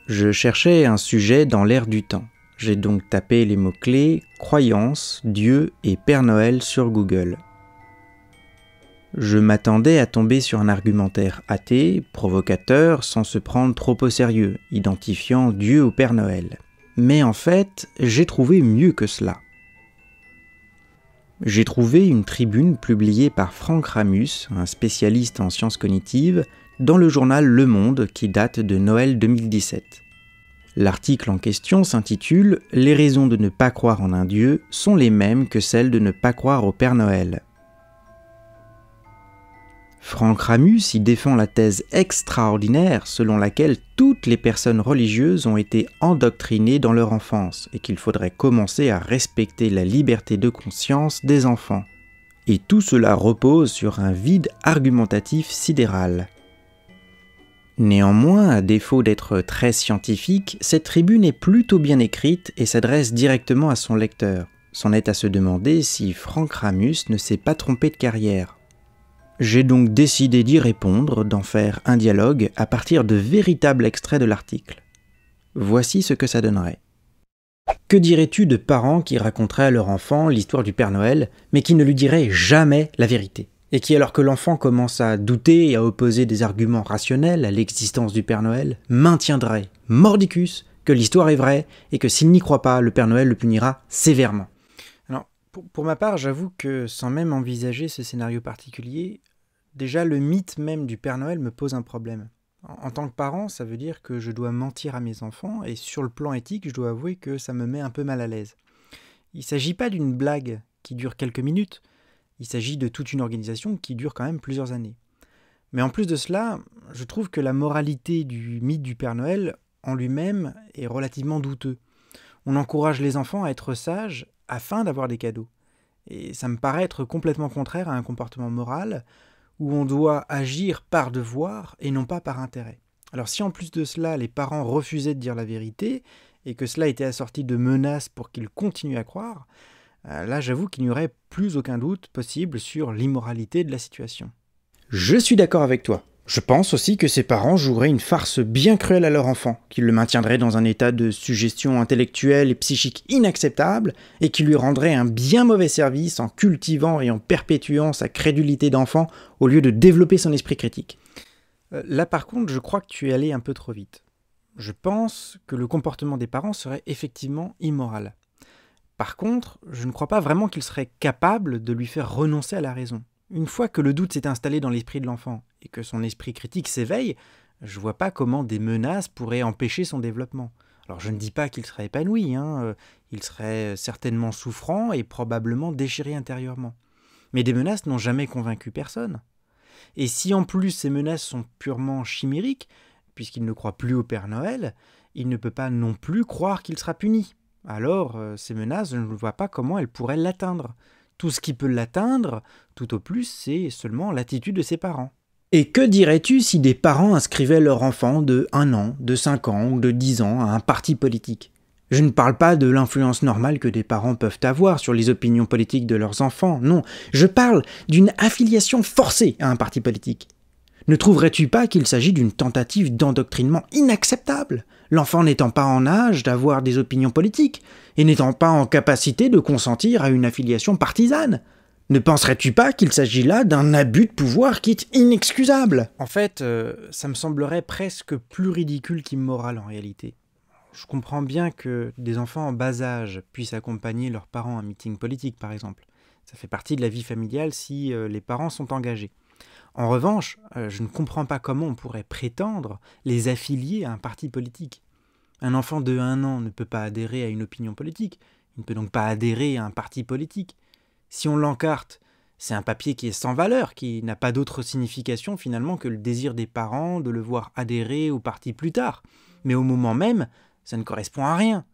Je cherchais un sujet dans l'air du temps. J'ai donc tapé les mots-clés « croyance »,« Dieu » et « Père Noël » sur Google. Je m'attendais à tomber sur un argumentaire athée, provocateur, sans se prendre trop au sérieux, identifiant Dieu au Père Noël. Mais en fait, j'ai trouvé mieux que cela. J'ai trouvé une tribune publiée par Franck Ramus, un spécialiste en sciences cognitives, dans le journal Le Monde qui date de Noël 2017. L'article en question s'intitule « Les raisons de ne pas croire en un Dieu sont les mêmes que celles de ne pas croire au Père Noël ». Franck Ramus y défend la thèse extraordinaire selon laquelle toutes les personnes religieuses ont été endoctrinées dans leur enfance et qu'il faudrait commencer à respecter la liberté de conscience des enfants. Et tout cela repose sur un vide argumentatif sidéral. Néanmoins, à défaut d'être très scientifique, cette tribune est plutôt bien écrite et s'adresse directement à son lecteur. C'en est à se demander si Franck Ramus ne s'est pas trompé de carrière. J'ai donc décidé d'y répondre, d'en faire un dialogue à partir de véritables extraits de l'article. Voici ce que ça donnerait. Que dirais-tu de parents qui raconteraient à leur enfant l'histoire du Père Noël, mais qui ne lui diraient jamais la vérité ? Et qui, alors que l'enfant commence à douter et à opposer des arguments rationnels à l'existence du Père Noël, maintiendrait, mordicus, que l'histoire est vraie et que s'il n'y croit pas, le Père Noël le punira sévèrement. Alors, pour ma part, j'avoue que sans même envisager ce scénario particulier, déjà le mythe même du Père Noël me pose un problème. En tant que parent, ça veut dire que je dois mentir à mes enfants et sur le plan éthique, je dois avouer que ça me met un peu mal à l'aise. Il ne s'agit pas d'une blague qui dure quelques minutes, il s'agit de toute une organisation qui dure quand même plusieurs années. Mais en plus de cela, je trouve que la moralité du mythe du Père Noël en lui-même est relativement douteux. On encourage les enfants à être sages afin d'avoir des cadeaux. Et ça me paraît être complètement contraire à un comportement moral où on doit agir par devoir et non pas par intérêt. Alors si en plus de cela, les parents refusaient de dire la vérité et que cela était assorti de menaces pour qu'ils continuent à croire, là j'avoue qu'il n'y aurait plus aucun doute possible sur l'immoralité de la situation. Je suis d'accord avec toi. Je pense aussi que ces parents joueraient une farce bien cruelle à leur enfant, qu'ils le maintiendraient dans un état de suggestion intellectuelle et psychique inacceptable, et qui lui rendraient un bien mauvais service en cultivant et en perpétuant sa crédulité d'enfant au lieu de développer son esprit critique. Là par contre, je crois que tu es allé un peu trop vite. Je pense que le comportement des parents serait effectivement immoral. Par contre, je ne crois pas vraiment qu'ils seraient capables de lui faire renoncer à la raison. Une fois que le doute s'est installé dans l'esprit de l'enfant et que son esprit critique s'éveille, je vois pas comment des menaces pourraient empêcher son développement. Alors je ne dis pas qu'il serait épanoui, il serait certainement souffrant et probablement déchiré intérieurement. Mais des menaces n'ont jamais convaincu personne. Et si en plus ces menaces sont purement chimériques, puisqu'il ne croit plus au Père Noël, il ne peut pas non plus croire qu'il sera puni. Alors, ces menaces, je ne vois pas comment elles pourraient l'atteindre. Tout ce qui peut l'atteindre, tout au plus, c'est seulement l'attitude de ses parents. Et que dirais-tu si des parents inscrivaient leur enfant de 1 an, de 5 ans ou de 10 ans à un parti politique ? Je ne parle pas de l'influence normale que des parents peuvent avoir sur les opinions politiques de leurs enfants, non. Je parle d'une affiliation forcée à un parti politique. Ne trouverais-tu pas qu'il s'agit d'une tentative d'endoctrinement inacceptable, l'enfant n'étant pas en âge d'avoir des opinions politiques et n'étant pas en capacité de consentir à une affiliation partisane ? Ne penserais-tu pas qu'il s'agit là d'un abus de pouvoir qui est inexcusable ? En fait, ça me semblerait presque plus ridicule qu'immoral en réalité. Je comprends bien que des enfants en bas âge puissent accompagner leurs parents à un meeting politique, par exemple. Ça fait partie de la vie familiale si les parents sont engagés. En revanche, je ne comprends pas comment on pourrait prétendre les affilier à un parti politique. Un enfant de 1 an ne peut pas adhérer à une opinion politique, il ne peut donc pas adhérer à un parti politique. Si on l'encarte, c'est un papier qui est sans valeur, qui n'a pas d'autre signification finalement que le désir des parents de le voir adhérer au parti plus tard. Mais au moment même, ça ne correspond à rien.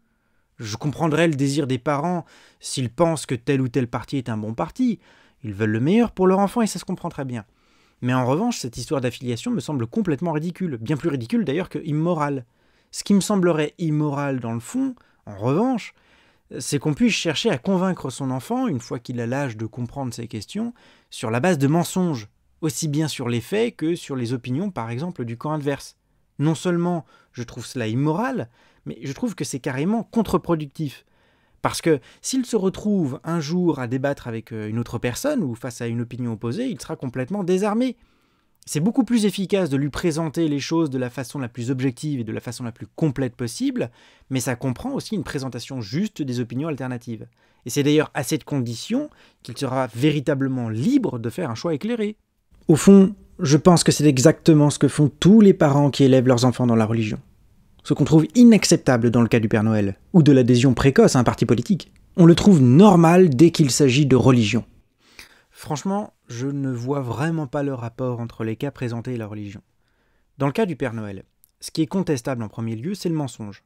Je comprendrais le désir des parents s'ils pensent que tel ou tel parti est un bon parti. Ils veulent le meilleur pour leur enfant et ça se comprend très bien. Mais en revanche, cette histoire d'affiliation me semble complètement ridicule, bien plus ridicule d'ailleurs que immorale. Ce qui me semblerait immoral dans le fond, en revanche, c'est qu'on puisse chercher à convaincre son enfant, une fois qu'il a l'âge de comprendre ces questions, sur la base de mensonges, aussi bien sur les faits que sur les opinions par exemple du camp adverse. Non seulement je trouve cela immoral, mais je trouve que c'est carrément contre-productif. Parce que s'il se retrouve un jour à débattre avec une autre personne ou face à une opinion opposée, il sera complètement désarmé. C'est beaucoup plus efficace de lui présenter les choses de la façon la plus objective et de la façon la plus complète possible, mais ça comprend aussi une présentation juste des opinions alternatives. Et c'est d'ailleurs à cette condition qu'il sera véritablement libre de faire un choix éclairé. Au fond, je pense que c'est exactement ce que font tous les parents qui élèvent leurs enfants dans la religion. Ce qu'on trouve inacceptable dans le cas du Père Noël, ou de l'adhésion précoce à un parti politique. On le trouve normal dès qu'il s'agit de religion. Franchement, je ne vois vraiment pas le rapport entre les cas présentés et la religion. Dans le cas du Père Noël, ce qui est contestable en premier lieu, c'est le mensonge.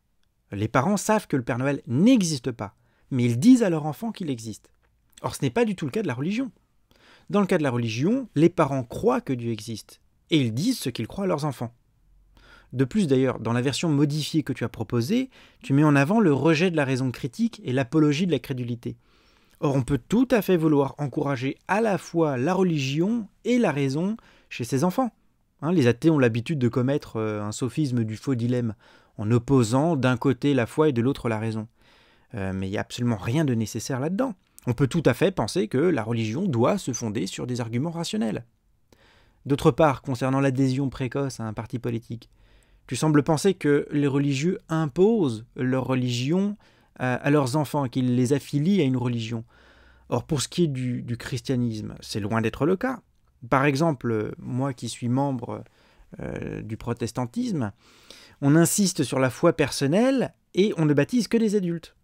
Les parents savent que le Père Noël n'existe pas, mais ils disent à leur enfant qu'il existe. Or, ce n'est pas du tout le cas de la religion. Dans le cas de la religion, les parents croient que Dieu existe, et ils disent ce qu'ils croient à leurs enfants. De plus d'ailleurs, dans la version modifiée que tu as proposée, tu mets en avant le rejet de la raison critique et l'apologie de la crédulité. Or, on peut tout à fait vouloir encourager à la fois la religion et la raison chez ses enfants. Les athées ont l'habitude de commettre un sophisme du faux dilemme, en opposant d'un côté la foi et de l'autre la raison. Mais il n'y a absolument rien de nécessaire là-dedans. On peut tout à fait penser que la religion doit se fonder sur des arguments rationnels. D'autre part, concernant l'adhésion précoce à un parti politique, tu sembles penser que les religieux imposent leur religion à leurs enfants, qu'ils les affilient à une religion. Or, pour ce qui est du christianisme, c'est loin d'être le cas. Par exemple, moi qui suis membre du protestantisme, on insiste sur la foi personnelle et on ne baptise que des adultes.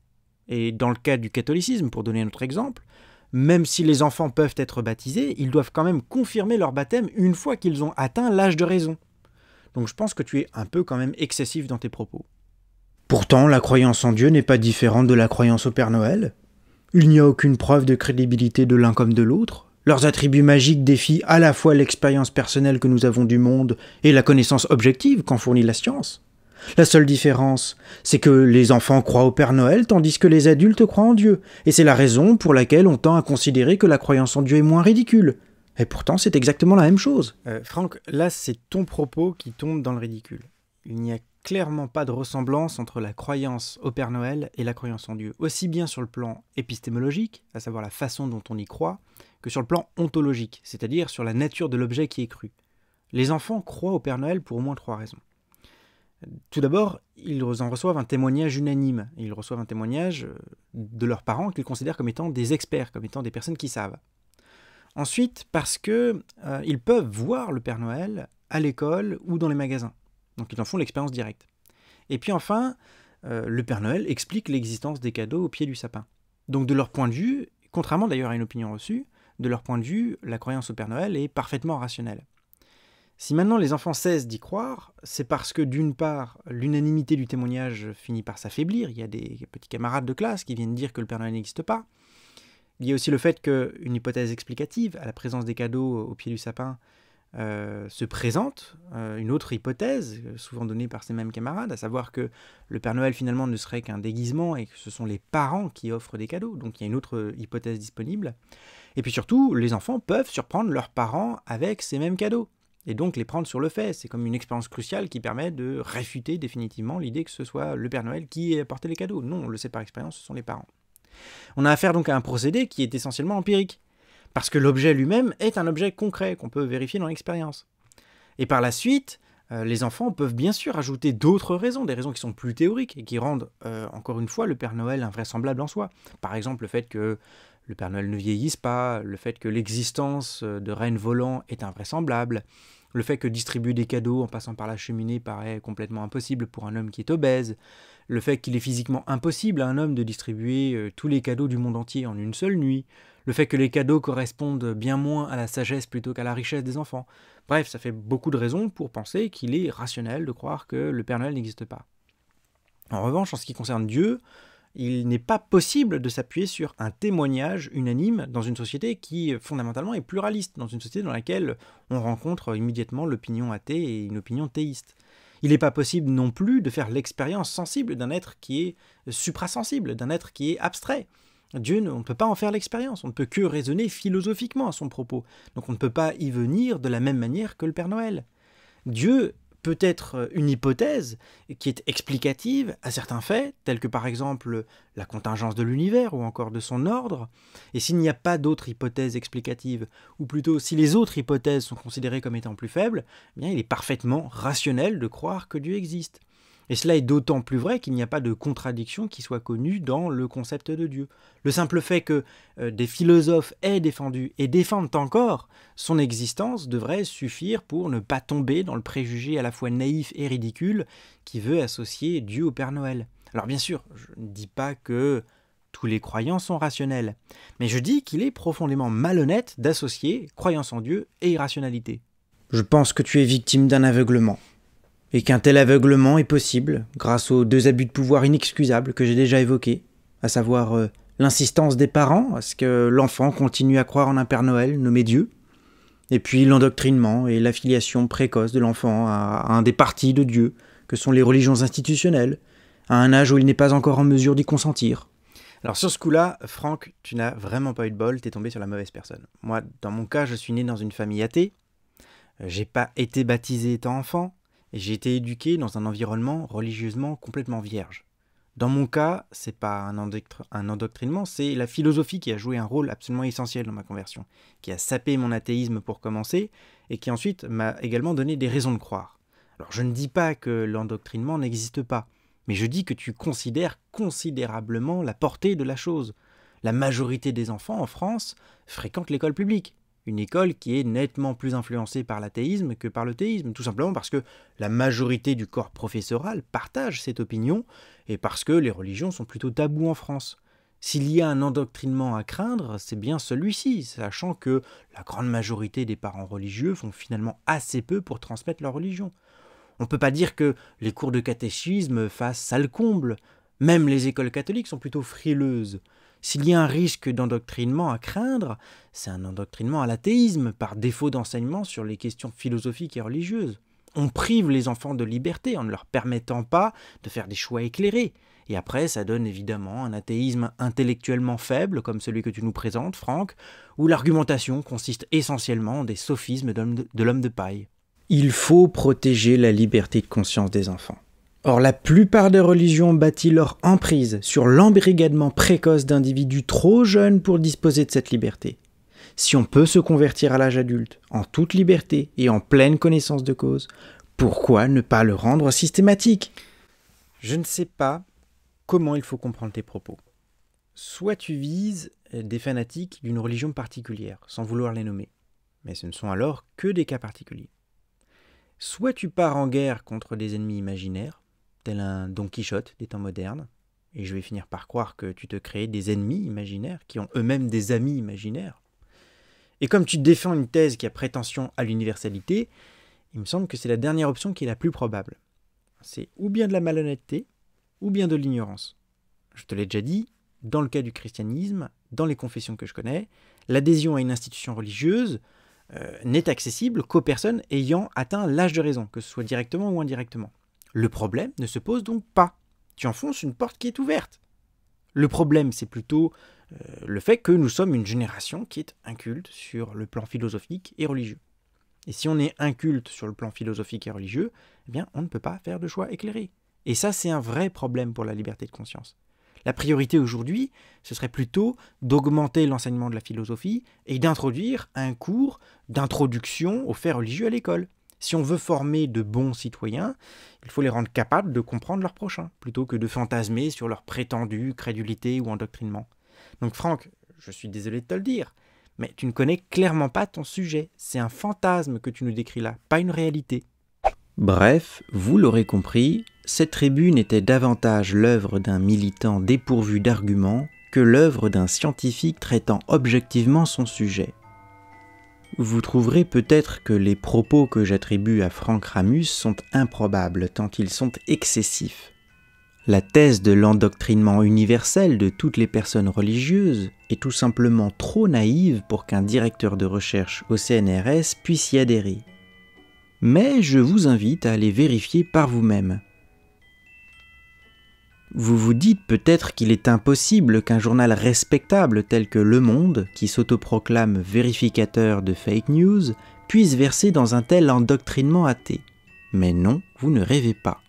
Et dans le cas du catholicisme, pour donner un autre exemple, même si les enfants peuvent être baptisés, ils doivent quand même confirmer leur baptême une fois qu'ils ont atteint l'âge de raison. Donc je pense que tu es un peu quand même excessif dans tes propos. Pourtant, la croyance en Dieu n'est pas différente de la croyance au Père Noël. Il n'y a aucune preuve de crédibilité de l'un comme de l'autre. Leurs attributs magiques défient à la fois l'expérience personnelle que nous avons du monde et la connaissance objective qu'en fournit la science. La seule différence, c'est que les enfants croient au Père Noël tandis que les adultes croient en Dieu. Et c'est la raison pour laquelle on tend à considérer que la croyance en Dieu est moins ridicule. Et pourtant, c'est exactement la même chose. Franck, là, c'est ton propos qui tombe dans le ridicule. Il n'y a clairement pas de ressemblance entre la croyance au Père Noël et la croyance en Dieu, aussi bien sur le plan épistémologique, à savoir la façon dont on y croit, que sur le plan ontologique, c'est-à-dire sur la nature de l'objet qui est cru. Les enfants croient au Père Noël pour au moins 3 raisons. Tout d'abord, ils en reçoivent un témoignage unanime. Ils reçoivent un témoignage de leurs parents qu'ils considèrent comme étant des experts, comme étant des personnes qui savent. Ensuite, parce qu'ils peuvent voir le Père Noël à l'école ou dans les magasins. Donc ils en font l'expérience directe. Et puis enfin, le Père Noël explique l'existence des cadeaux au pied du sapin. Donc de leur point de vue, contrairement d'ailleurs à une opinion reçue, de leur point de vue, la croyance au Père Noël est parfaitement rationnelle. Si maintenant les enfants cessent d'y croire, c'est parce que d'une part, l'unanimité du témoignage finit par s'affaiblir. Il y a des petits camarades de classe qui viennent dire que le Père Noël n'existe pas. Il y a aussi le fait qu'une hypothèse explicative à la présence des cadeaux au pied du sapin se présente, une autre hypothèse, souvent donnée par ces mêmes camarades, à savoir que le Père Noël finalement ne serait qu'un déguisement et que ce sont les parents qui offrent des cadeaux. Donc il y a une autre hypothèse disponible. Et puis surtout, les enfants peuvent surprendre leurs parents avec ces mêmes cadeaux. Et donc les prendre sur le fait. C'est comme une expérience cruciale qui permet de réfuter définitivement l'idée que ce soit le Père Noël qui ait apporté les cadeaux. Non, on le sait par expérience, ce sont les parents. On a affaire donc à un procédé qui est essentiellement empirique, parce que l'objet lui-même est un objet concret qu'on peut vérifier dans l'expérience. Et par la suite, les enfants peuvent bien sûr ajouter d'autres raisons, des raisons qui sont plus théoriques et qui rendent, encore une fois, le Père Noël invraisemblable en soi. Par exemple, le fait que le Père Noël ne vieillisse pas, le fait que l'existence de rennes volants est invraisemblable, le fait que distribuer des cadeaux en passant par la cheminée paraît complètement impossible pour un homme qui est obèse, le fait qu'il est physiquement impossible à un homme de distribuer tous les cadeaux du monde entier en une seule nuit, le fait que les cadeaux correspondent bien moins à la sagesse plutôt qu'à la richesse des enfants. Bref, ça fait beaucoup de raisons pour penser qu'il est rationnel de croire que le Père Noël n'existe pas. En revanche, en ce qui concerne Dieu, il n'est pas possible de s'appuyer sur un témoignage unanime dans une société qui, fondamentalement, est pluraliste, dans une société dans laquelle on rencontre immédiatement l'opinion athée et une opinion théiste. Il n'est pas possible non plus de faire l'expérience sensible d'un être qui est suprasensible, d'un être qui est abstrait. Dieu, on ne peut pas en faire l'expérience, on ne peut que raisonner philosophiquement à son propos. Donc on ne peut pas y venir de la même manière que le Père Noël. Dieu peut être une hypothèse qui est explicative à certains faits, tels que par exemple la contingence de l'univers ou encore de son ordre, et s'il n'y a pas d'autres hypothèses explicatives, ou plutôt si les autres hypothèses sont considérées comme étant plus faibles, eh bien il est parfaitement rationnel de croire que Dieu existe. Et cela est d'autant plus vrai qu'il n'y a pas de contradiction qui soit connue dans le concept de Dieu. Le simple fait que des philosophes aient défendu et défendent encore son existence devrait suffire pour ne pas tomber dans le préjugé à la fois naïf et ridicule qui veut associer Dieu au Père Noël. Alors bien sûr, je ne dis pas que tous les croyants sont rationnels, mais je dis qu'il est profondément malhonnête d'associer croyance en Dieu et irrationalité. Je pense que tu es victime d'un aveuglement. Et qu'un tel aveuglement est possible grâce aux 2 abus de pouvoir inexcusables que j'ai déjà évoqués, à savoir l'insistance des parents à ce que l'enfant continue à croire en un Père Noël nommé Dieu, et puis l'endoctrinement et l'affiliation précoce de l'enfant à un des partis de Dieu, que sont les religions institutionnelles, à un âge où il n'est pas encore en mesure d'y consentir. Alors sur ce coup-là, Franck, tu n'as vraiment pas eu de bol, t'es tombé sur la mauvaise personne. Moi, dans mon cas, je suis né dans une famille athée, j'ai pas été baptisé étant enfant, et j'ai été éduqué dans un environnement religieusement complètement vierge. Dans mon cas, c'est pas un endoctrinement, c'est la philosophie qui a joué un rôle absolument essentiel dans ma conversion, qui a sapé mon athéisme pour commencer, et qui ensuite m'a également donné des raisons de croire. Alors je ne dis pas que l'endoctrinement n'existe pas, mais je dis que tu considères considérablement la portée de la chose. La majorité des enfants en France fréquentent l'école publique. Une école qui est nettement plus influencée par l'athéisme que par le théisme, tout simplement parce que la majorité du corps professoral partage cette opinion et parce que les religions sont plutôt tabous en France. S'il y a un endoctrinement à craindre, c'est bien celui-ci, sachant que la grande majorité des parents religieux font finalement assez peu pour transmettre leur religion. On ne peut pas dire que les cours de catéchisme fassent sale comble. Même les écoles catholiques sont plutôt frileuses. S'il y a un risque d'endoctrinement à craindre, c'est un endoctrinement à l'athéisme, par défaut d'enseignement sur les questions philosophiques et religieuses. On prive les enfants de liberté en ne leur permettant pas de faire des choix éclairés. Et après, ça donne évidemment un athéisme intellectuellement faible, comme celui que tu nous présentes, Franck, où l'argumentation consiste essentiellement en des sophismes de l'homme de paille. Il faut protéger la liberté de conscience des enfants. Or, la plupart des religions ont bâti leur emprise sur l'embrigadement précoce d'individus trop jeunes pour disposer de cette liberté. Si on peut se convertir à l'âge adulte, en toute liberté et en pleine connaissance de cause, pourquoi ne pas le rendre systématique ? Je ne sais pas comment il faut comprendre tes propos. Soit tu vises des fanatiques d'une religion particulière, sans vouloir les nommer, mais ce ne sont alors que des cas particuliers. Soit tu pars en guerre contre des ennemis imaginaires, tel un Don Quichotte des temps modernes, et je vais finir par croire que tu te crées des ennemis imaginaires, qui ont eux-mêmes des amis imaginaires. Et comme tu défends une thèse qui a prétention à l'universalité, il me semble que c'est la dernière option qui est la plus probable. C'est ou bien de la malhonnêteté, ou bien de l'ignorance. Je te l'ai déjà dit, dans le cas du christianisme, dans les confessions que je connais, l'adhésion à une institution religieuse n'est accessible qu'aux personnes ayant atteint l'âge de raison, que ce soit directement ou indirectement. Le problème ne se pose donc pas. Tu enfonces une porte qui est ouverte. Le problème, c'est plutôt le fait que nous sommes une génération qui est inculte sur le plan philosophique et religieux. Et si on est inculte sur le plan philosophique et religieux, eh bien, on ne peut pas faire de choix éclairés. Et ça, c'est un vrai problème pour la liberté de conscience. La priorité aujourd'hui, ce serait plutôt d'augmenter l'enseignement de la philosophie et d'introduire un cours d'introduction aux faits religieux à l'école. Si on veut former de bons citoyens, il faut les rendre capables de comprendre leur prochain, plutôt que de fantasmer sur leur prétendue crédulité ou endoctrinement. Donc Franck, je suis désolé de te le dire, mais tu ne connais clairement pas ton sujet. C'est un fantasme que tu nous décris là, pas une réalité. Bref, vous l'aurez compris, cette tribune était davantage l'œuvre d'un militant dépourvu d'arguments que l'œuvre d'un scientifique traitant objectivement son sujet. Vous trouverez peut-être que les propos que j'attribue à Franck Ramus sont improbables tant ils sont excessifs. La thèse de l'endoctrinement universel de toutes les personnes religieuses est tout simplement trop naïve pour qu'un directeur de recherche au CNRS puisse y adhérer. Mais je vous invite à aller vérifier par vous-même. Vous vous dites peut-être qu'il est impossible qu'un journal respectable tel que Le Monde, qui s'autoproclame vérificateur de fake news, puisse verser dans un tel endoctrinement athée. Mais non, vous ne rêvez pas.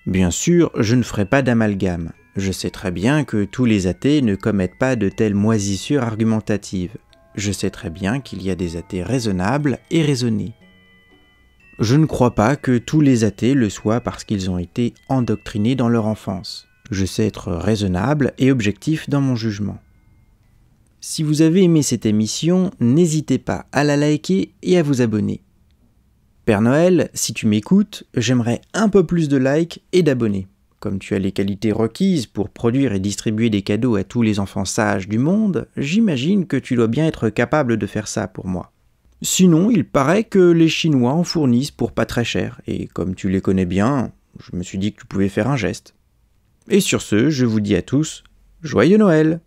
Bien sûr, je ne ferai pas d'amalgame. Je sais très bien que tous les athées ne commettent pas de telles moisissures argumentatives. Je sais très bien qu'il y a des athées raisonnables et raisonnés. Je ne crois pas que tous les athées le soient parce qu'ils ont été endoctrinés dans leur enfance. Je sais être raisonnable et objectif dans mon jugement. Si vous avez aimé cette émission, n'hésitez pas à la liker et à vous abonner. Père Noël, si tu m'écoutes, j'aimerais un peu plus de likes et d'abonnés. Comme tu as les qualités requises pour produire et distribuer des cadeaux à tous les enfants sages du monde, j'imagine que tu dois bien être capable de faire ça pour moi. Sinon, il paraît que les Chinois en fournissent pour pas très cher, et comme tu les connais bien, je me suis dit que tu pouvais faire un geste. Et sur ce, je vous dis à tous, joyeux Noël!